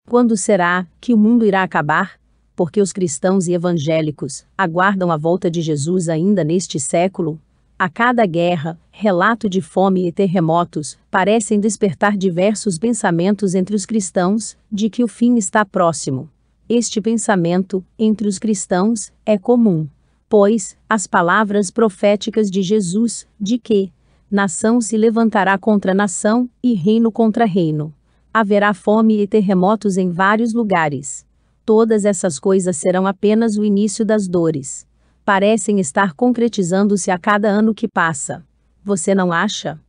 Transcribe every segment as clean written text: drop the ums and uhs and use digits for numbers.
Quando será que o mundo irá acabar? Porque os cristãos e evangélicos aguardam a volta de Jesus ainda neste século? A cada guerra, relato de fome e terremotos parecem despertar diversos pensamentos entre os cristãos de que o fim está próximo. Este pensamento, entre os cristãos, é comum, pois as palavras proféticas de Jesus, de que nação se levantará contra nação e reino contra reino. Haverá fome e terremotos em vários lugares. Todas essas coisas serão apenas o início das dores. Parecem estar concretizando-se a cada ano que passa. Você não acha?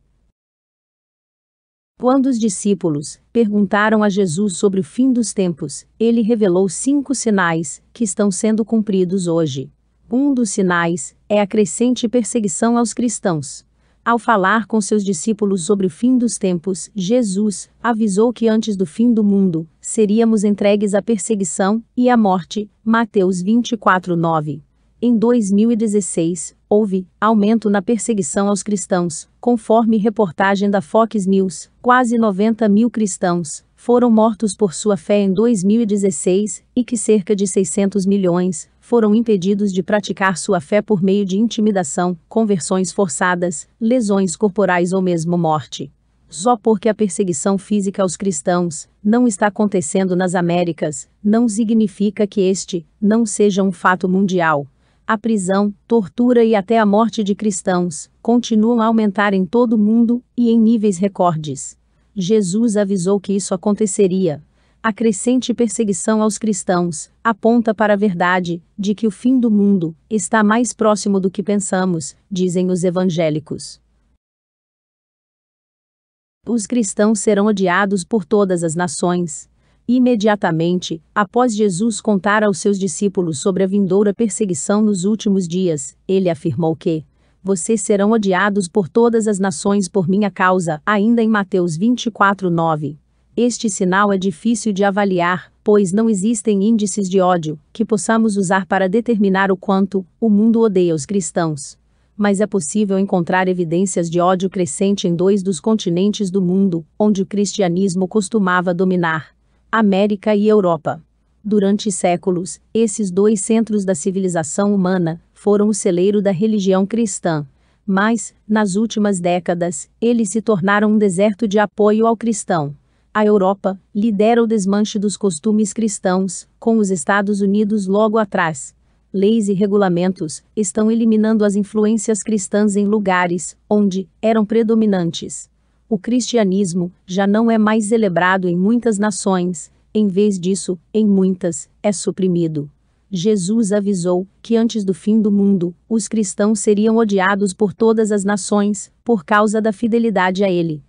Quando os discípulos perguntaram a Jesus sobre o fim dos tempos, ele revelou 5 sinais que estão sendo cumpridos hoje. Um dos sinais é a crescente perseguição aos cristãos. Ao falar com seus discípulos sobre o fim dos tempos, Jesus avisou que antes do fim do mundo, seríamos entregues à perseguição e à morte. Mateus 24:9. Em 2016, houve aumento na perseguição aos cristãos. Conforme reportagem da Fox News, quase 90 mil cristãos foram mortos por sua fé em 2016, e que cerca de 600 milhões foram impedidos de praticar sua fé por meio de intimidação, conversões forçadas, lesões corporais ou mesmo morte. Só porque a perseguição física aos cristãos não está acontecendo nas Américas, não significa que este não seja um fato mundial. A prisão, tortura e até a morte de cristãos continuam a aumentar em todo o mundo e em níveis recordes. Jesus avisou que isso aconteceria. A crescente perseguição aos cristãos aponta para a verdade de que o fim do mundo está mais próximo do que pensamos, dizem os evangélicos. Os cristãos serão odiados por todas as nações. Imediatamente, após Jesus contar aos seus discípulos sobre a vindoura perseguição nos últimos dias, ele afirmou que vocês serão odiados por todas as nações por minha causa, ainda em Mateus 24:9. Este sinal é difícil de avaliar, pois não existem índices de ódio que possamos usar para determinar o quanto o mundo odeia os cristãos. Mas é possível encontrar evidências de ódio crescente em 2 dos continentes do mundo, onde o cristianismo costumava dominar: América e Europa. Durante séculos, esses 2 centros da civilização humana foram o celeiro da religião cristã. Mas, nas últimas décadas, eles se tornaram um deserto de apoio ao cristão. A Europa lidera o desmanche dos costumes cristãos, com os Estados Unidos logo atrás. Leis e regulamentos estão eliminando as influências cristãs em lugares onde eram predominantes. O cristianismo já não é mais celebrado em muitas nações, em vez disso, em muitas, é suprimido. Jesus avisou que antes do fim do mundo, os cristãos seriam odiados por todas as nações, por causa da fidelidade a ele.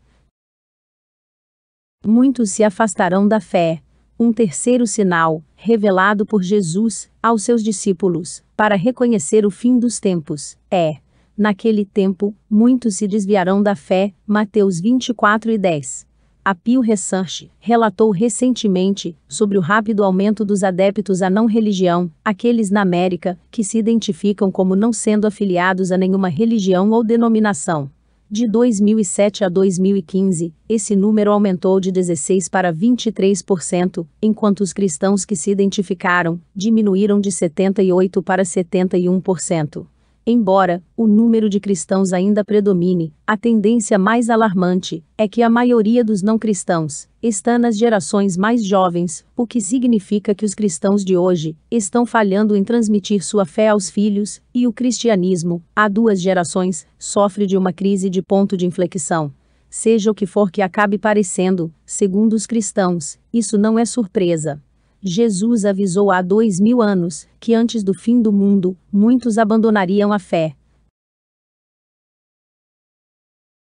Muitos se afastarão da fé. Um terceiro sinal, revelado por Jesus aos seus discípulos, para reconhecer o fim dos tempos, é: naquele tempo, muitos se desviarão da fé. Mateus 24:10. A Pew Research relatou recentemente sobre o rápido aumento dos adeptos à não-religião, aqueles na América que se identificam como não sendo afiliados a nenhuma religião ou denominação. De 2007 a 2015, esse número aumentou de 16% para 23%, enquanto os cristãos que se identificaram diminuíram de 78% para 71%. Embora o número de cristãos ainda predomine, a tendência mais alarmante é que a maioria dos não-cristãos está nas gerações mais jovens, o que significa que os cristãos de hoje estão falhando em transmitir sua fé aos filhos, e o cristianismo, há 2 gerações, sofre de uma crise de ponto de inflexão. Seja o que for que acabe parecendo, segundo os cristãos, isso não é surpresa. Jesus avisou há 2000 anos que antes do fim do mundo, muitos abandonariam a fé.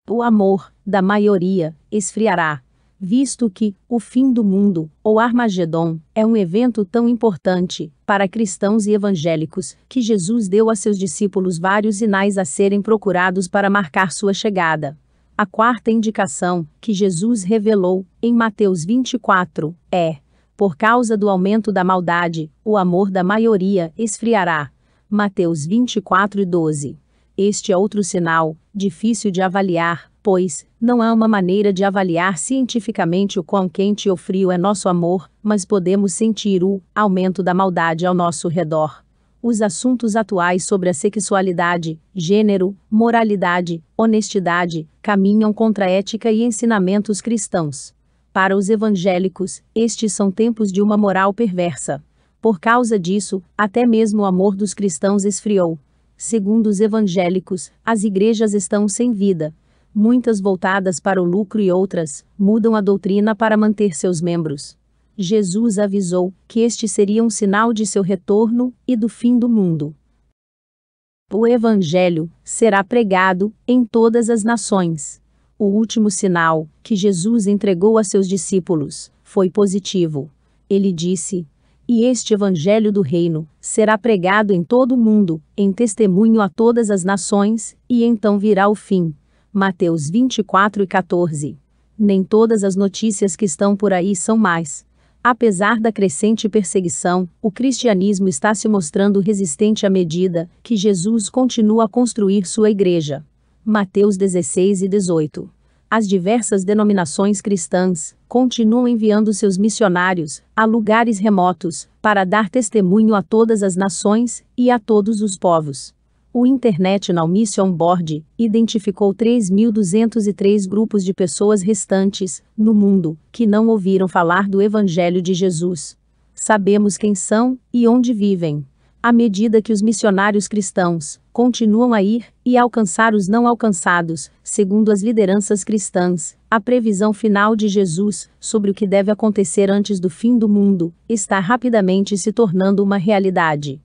O amor da maioria esfriará, visto que o fim do mundo, ou Armagedon, é um evento tão importante para cristãos e evangélicos que Jesus deu a seus discípulos vários sinais a serem procurados para marcar sua chegada. A quarta indicação que Jesus revelou em Mateus 24 é: por causa do aumento da maldade, o amor da maioria esfriará. Mateus 24:12. Este é outro sinal, difícil de avaliar, Pois, não há uma maneira de avaliar cientificamente o quão quente ou frio é nosso amor, mas podemos sentir o aumento da maldade ao nosso redor. Os assuntos atuais sobre a sexualidade, gênero, moralidade, honestidade, caminham contra a ética e ensinamentos cristãos. Para os evangélicos, estes são tempos de uma moral perversa. Por causa disso, até mesmo o amor dos cristãos esfriou. Segundo os evangélicos, as igrejas estão sem vida. Muitas voltadas para o lucro e outras mudam a doutrina para manter seus membros. Jesus avisou que este seria um sinal de seu retorno e do fim do mundo. O Evangelho será pregado em todas as nações. O último sinal que Jesus entregou a seus discípulos foi positivo. Ele disse: "E este Evangelho do Reino será pregado em todo o mundo, em testemunho a todas as nações, e então virá o fim." Mateus 24:14. Nem todas as notícias que estão por aí são más. Apesar da crescente perseguição, o cristianismo está se mostrando resistente à medida que Jesus continua a construir sua igreja. Mateus 16:18. As diversas denominações cristãs continuam enviando seus missionários a lugares remotos para dar testemunho a todas as nações e a todos os povos. O International Mission Board identificou 3.203 grupos de pessoas restantes, no mundo, que não ouviram falar do Evangelho de Jesus. Sabemos quem são e onde vivem. À medida que os missionários cristãos continuam a ir e alcançar os não alcançados, segundo as lideranças cristãs, a previsão final de Jesus sobre o que deve acontecer antes do fim do mundo está rapidamente se tornando uma realidade.